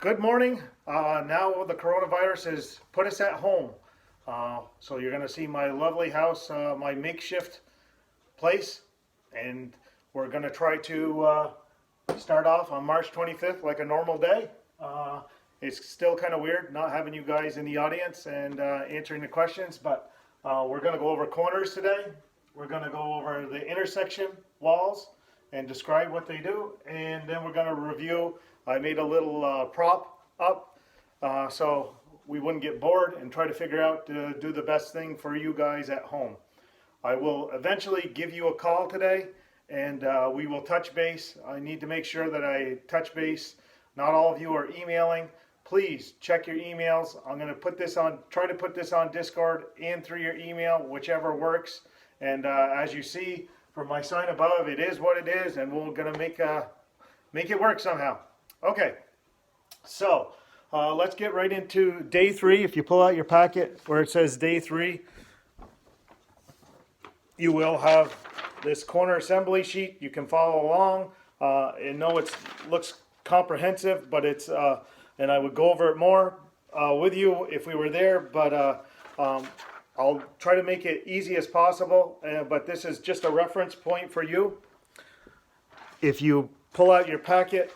Good morning. Now the coronavirus has put us at home. So you're going to see my lovely house, my makeshift place, and we're going to try to start off on March 25th like a normal day. It's still kind of weird not having you guys in the audience and answering the questions, but we're going to go over corners today. We're going to go over the intersection walls and describe what they do, and then we're going to review. I made a little prop up so we wouldn't get bored and try to figure out to do the best thing for you guys at home. I will eventually give you a call today, and we will touch base. I need to make sure that I touch base. Not all of you are emailing. Please check your emails. I'm going to try to put this on Discord and through your email, whichever works. And as you see from my sign above, it is what it is, and we're going to make it work somehow. Okay, so let's get right into day 3. If you pull out your packet where it says day 3, you will have this corner assembly sheet. You can follow along. I know it looks comprehensive, but it's, and I would go over it more with you if we were there, but I'll try to make it easy as possible, but this is just a reference point for you. If you pull out your packet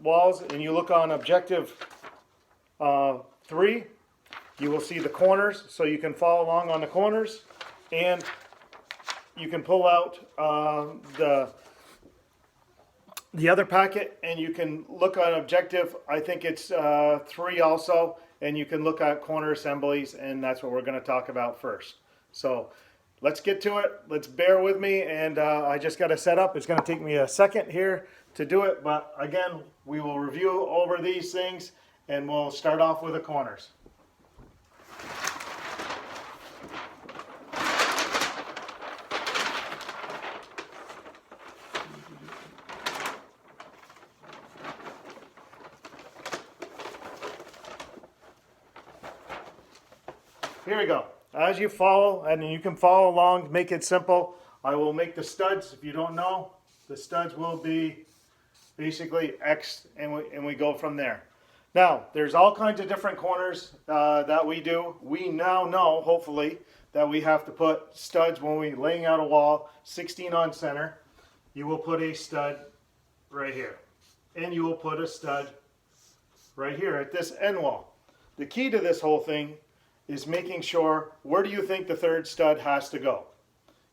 walls and you look on objective 3, you will see the corners, so you can follow along on the corners, and you can pull out the other packet and you can look on objective, I think it's 3 also, and you can look at corner assemblies, and that's what we're going to talk about first. So let's get to it. Let's bear with me, and I just got to set up. It's going to take me a second here to do it, but again, we will review over these things, and we'll start off with the corners. Here we go. As you follow, and you can follow along, make it simple. I will make the studs. If you don't know, the studs will be basically X, and we go from there. Now, there's all kinds of different corners that we do. We now know, hopefully, that we have to put studs when we're laying out a wall, 16 on center. You will put a stud right here. And you will put a stud right here at this end wall. The key to this whole thing is making sure, where do you think the third stud has to go?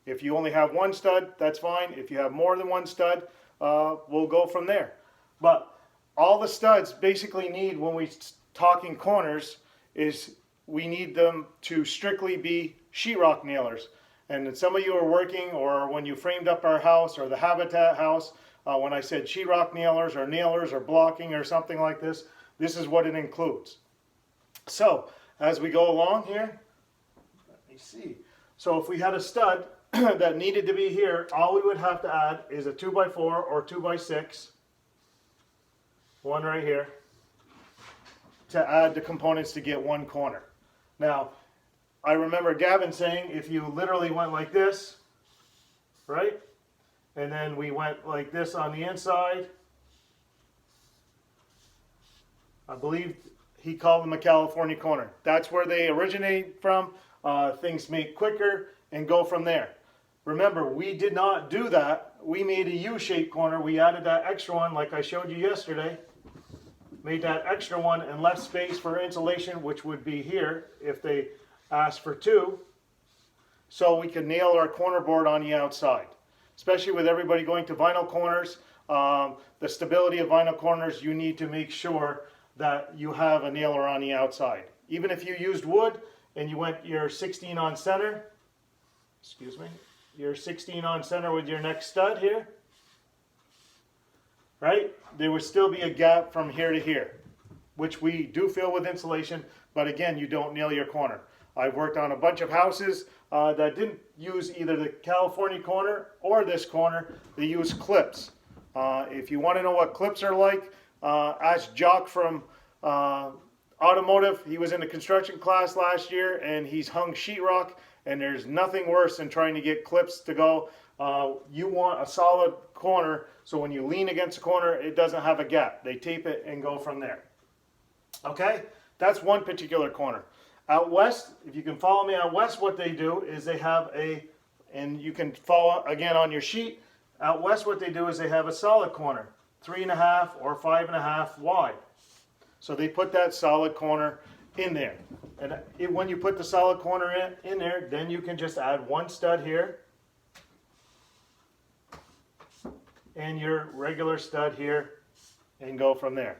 If you only have one stud, that's fine. If you have more than one stud, we'll go from there. But all the studs basically need, when we talking corners, is we need them to strictly be sheetrock nailers. And some of you are working, or when you framed up our house or the Habitat house, when I said sheetrock nailers or blocking or something like this, this is what it includes. So as we go along here, let me see. So if we had a stud that needed to be here, all we would have to add is a 2x4 or 2x6, one right here, to add the components to get one corner. Now, I remember Gavin saying if you literally went like this, right? And then we went like this on the inside, I believe he called them a California corner. That's where they originate from. Things make quicker and go from there. Remember, we did not do that. We made a U-shaped corner. We added that extra one like I showed you yesterday. Made that extra one and left space for insulation, which would be here if they asked for 2. So we could nail our corner board on the outside. Especially with everybody going to vinyl corners. The stability of vinyl corners, you need to make sure that you have a nailer on the outside. Even if you used wood and you went your 16 on center, excuse me, your 16 on center with your next stud here, right? There would still be a gap from here to here, which we do fill with insulation, but again, you don't nail your corner. I've worked on a bunch of houses that didn't use either the California corner or this corner. They use clips. If you want to know what clips are like, ask Jock from Automotive. He was in the construction class last year, and he's hung sheetrock, and there's nothing worse than trying to get clips to go. you want a solid corner, so when you lean against the corner, it doesn't have a gap. They tape it and go from there. Okay, that's one particular corner. Out west, if you can follow me out west, what they do is they have and you can follow again on your sheet. Out west, what they do is they have a solid corner, 3.5 or 5.5 wide. So they put that solid corner in there. And when you put the solid corner in there, then you can just add one stud here and your regular stud here and go from there.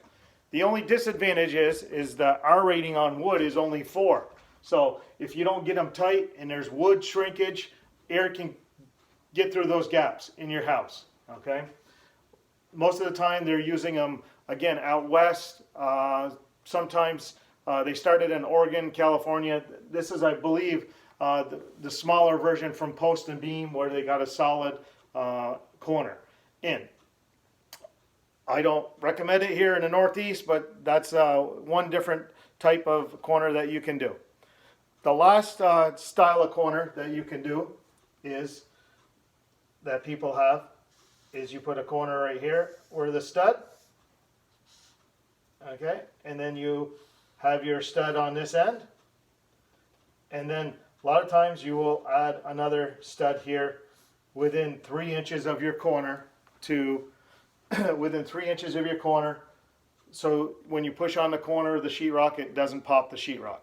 The only disadvantage is that our rating on wood is only 4. So if you don't get them tight and there's wood shrinkage, air can get through those gaps in your house. Okay. Most of the time they're using them again out west. Sometimes they started in Oregon, California. This is, I believe, the smaller version from Post and Beam, where they got a solid corner in. I don't recommend it here in the Northeast, but that's one different type of corner that you can do. The last style of corner that you can do is, that people have, is you put a corner right here where the stud, okay, and then you have your stud on this end, and then a lot of times you will add another stud here within 3 inches of your corner to within 3 inches of your corner, so when you push on the corner of the sheetrock, it doesn't pop the sheetrock.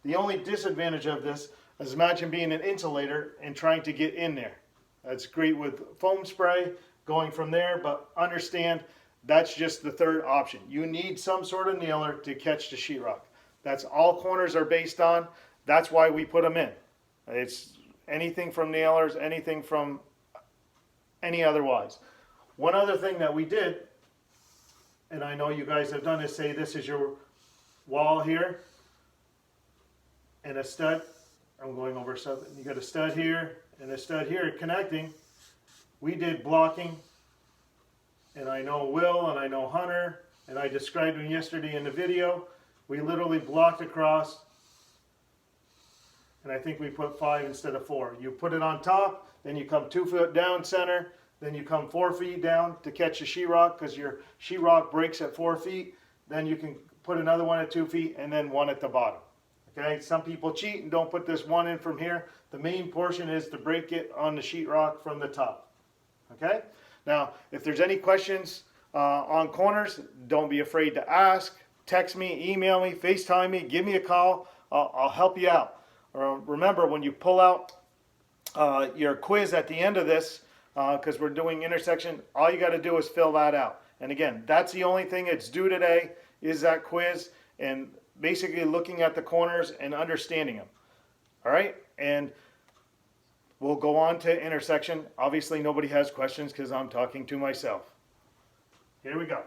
The only disadvantage of this is, imagine being an insulator and trying to get in there. That's great with foam spray going from there, but understand that's just the third option. You need some sort of nailer to catch the sheetrock. That's all corners are based on. That's why we put them in. It's anything from nailers, anything from any otherwise. One other thing that we did, and I know you guys have done, is say this is your wall here and a stud. I'm going over something. You got a stud here and a stud here connecting. We did blocking, and I know Will and I know Hunter, and I described them yesterday in the video. We literally blocked across, and I think we put 5 instead of 4. You put it on top, then you come 2 foot down center, then you come 4 feet down to catch the sheetrock, because your sheetrock breaks at 4 feet. Then you can put another one at 2 feet and then one at the bottom. Okay, some people cheat and don't put this one in from here. The main portion is to break it on the sheetrock from the top. Okay, now if there's any questions on corners, don't be afraid to ask. Text me, email me, FaceTime me, give me a call. I'll help you out. Remember, when you pull out your quiz at the end of this, because we're doing intersection, all you got to do is fill that out. And again, that's the only thing that's due today, is that quiz, and basically looking at the corners and understanding them. All right, and we'll go on to intersection. Obviously nobody has questions because I'm talking to myself. Here we go.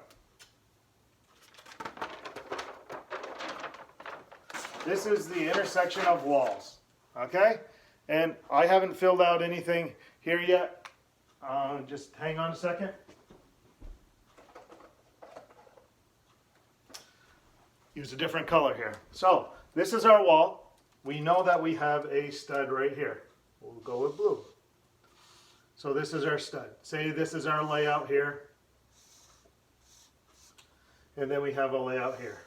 This is the intersection of walls. Okay, and I haven't filled out anything here yet. Just hang on a second. Use a different color here. So this is our wall. We know that we have a stud right here. We'll go with blue. So this is our stud. Say this is our layout here. And then we have a layout here.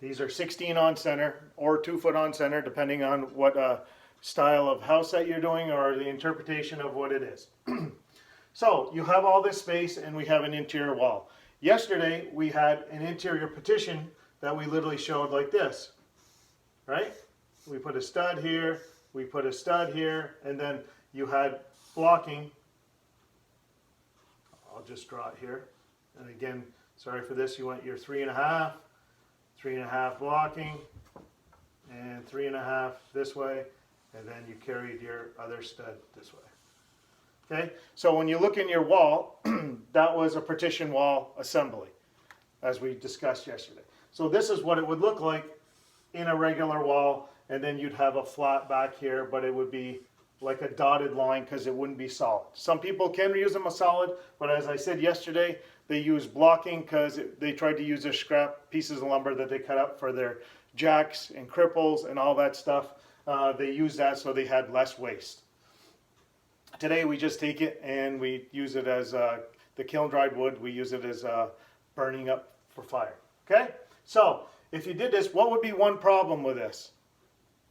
These are 16 on center or 2 foot on center, depending on what style of house that you're doing or the interpretation of what it is. So you have all this space and we have an interior wall. Yesterday we had an interior partition that we literally showed like this, right? We put a stud here, we put a stud here, and then you had blocking. I'll just draw it here. And again, sorry for this, you want your 3.5, 3.5 blocking, and 3.5 this way, and then you carried your other stud this way. Okay, so when you look in your wall, that was a partition wall assembly, as we discussed yesterday. So this is what it would look like in a regular wall, and then you'd have a flat back here, but it would be like a dotted line because it wouldn't be solid. Some people can use them as solid, but as I said yesterday, they use blocking because they tried to use their scrap pieces of lumber that they cut up for their jacks and cripples and all that stuff. They used that so they had less waste. Today we just take it and we use it as the kiln dried wood. We use it as burning up for fire. Okay? So if you did this, what would be one problem with this?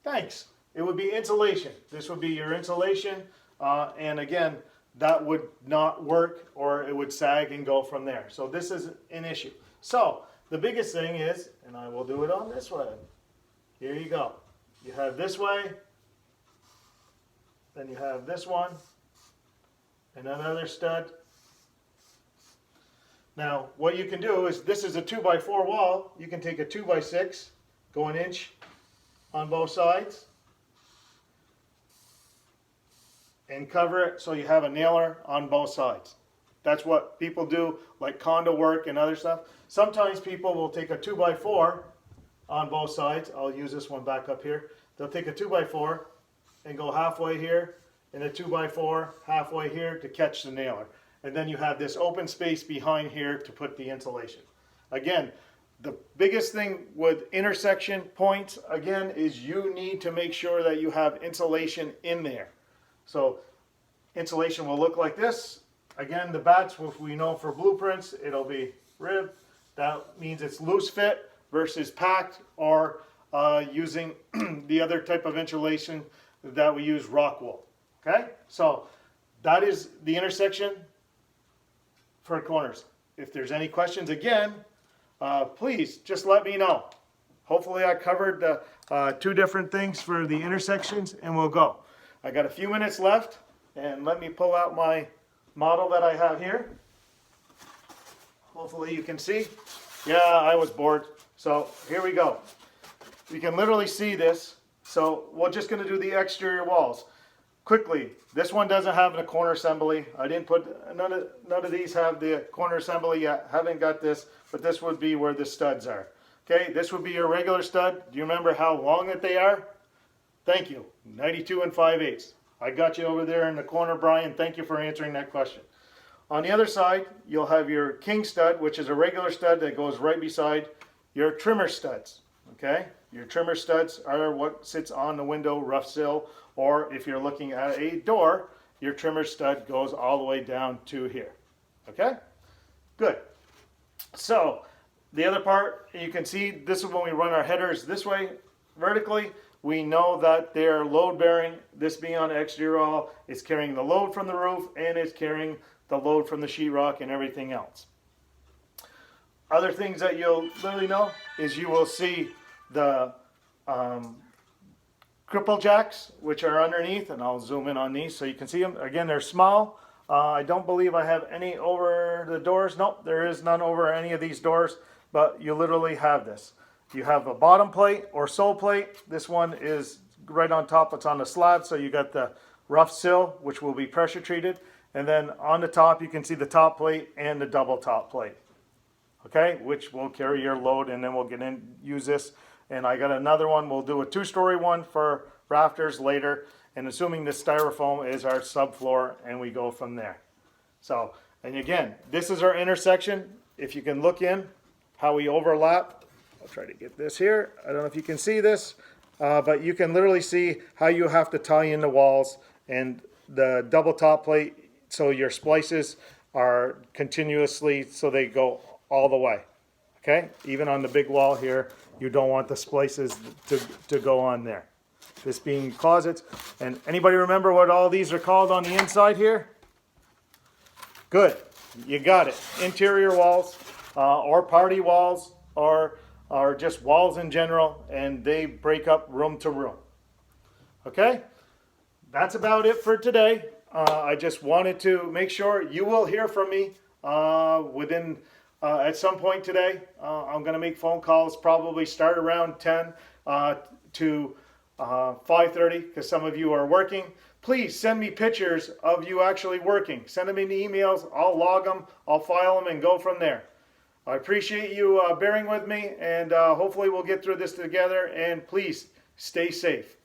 Thanks. It would be insulation. This would be your insulation, and again, that would not work, or it would sag and go from there. So this is an issue. So the biggest thing is, and I will do it on this way. Here you go. You have this way, then you have this one, and another stud. Now, what you can do is, this is a 2x4 wall. You can take a 2x6, go an inch on both sides, and cover it so you have a nailer on both sides. That's what people do, like condo work and other stuff. Sometimes people will take a 2x4 on both sides. I'll use this one back up here. They'll take a 2x4 and go halfway here, and a 2x4 halfway here to catch the nailer. And then you have this open space behind here to put the insulation. Again, the biggest thing with intersection points, again, is you need to make sure that you have insulation in there. So insulation will look like this. Again, the bats, which we know for blueprints, it'll be ribbed. That means it's loose fit versus packed, or using the other type of insulation that we use, rock wool. Okay, so that is the intersection for corners. If there's any questions, again, please just let me know. Hopefully I covered two different things for the intersections, and we'll go. I got a few minutes left, and let me pull out my model that I have here. Hopefully you can see. Yeah, I was bored. So here we go. You can literally see this. So we're just going to do the exterior walls. Quickly, this one doesn't have a corner assembly. I didn't put, none of these have the corner assembly yet. Haven't got this, but this would be where the studs are. Okay, this would be your regular stud. Do you remember how long that they are? Thank you, 92 5/8. I got you over there in the corner, Brian. Thank you for answering that question. On the other side, you'll have your king stud, which is a regular stud that goes right beside your trimmer studs. Okay, your trimmer studs are what sits on the window, rough sill, or if you're looking at a door, your trimmer stud goes all the way down to here. Okay, good. So the other part, you can see, this is when we run our headers this way vertically. We know that they're load bearing. This being on exterior wall, it's carrying the load from the roof, and it's carrying the load from the sheetrock and everything else. Other things that you'll literally know is you will see the cripple jacks, which are underneath, and I'll zoom in on these so you can see them. Again, they're small. I don't believe I have any over the doors. Nope, there is none over any of these doors, but you literally have this. You have a bottom plate or sole plate. This one is right on top. It's on the slab, so you got the rough sill, which will be pressure treated. And then on the top, you can see the top plate and the double top plate. Okay, which will carry your load, and then we'll get in, use this. And I got another one. We'll do a two-story one for rafters later. And assuming the styrofoam is our subfloor, and we go from there. So, and again, this is our intersection. If you can look in, how we overlap. I'll try to get this here. I don't know if you can see this, but you can literally see how you have to tie in the walls and the double top plate, so your splices are continuously, so they go all the way. Okay, even on the big wall here, you don't want the splices to go on there. This being closets. And anybody remember what all these are called on the inside here? Good, you got it. Interior walls, or party walls, or just walls in general, and they break up room to room. Okay, that's about it for today. I just wanted to make sure you will hear from me within at some point today. I'm going to make phone calls, probably start around 10 to 5:30, because some of you are working. Please send me pictures of you actually working. Send them in emails. I'll log them, I'll file them, and go from there. I appreciate you bearing with me, and hopefully we'll get through this together, and please stay safe.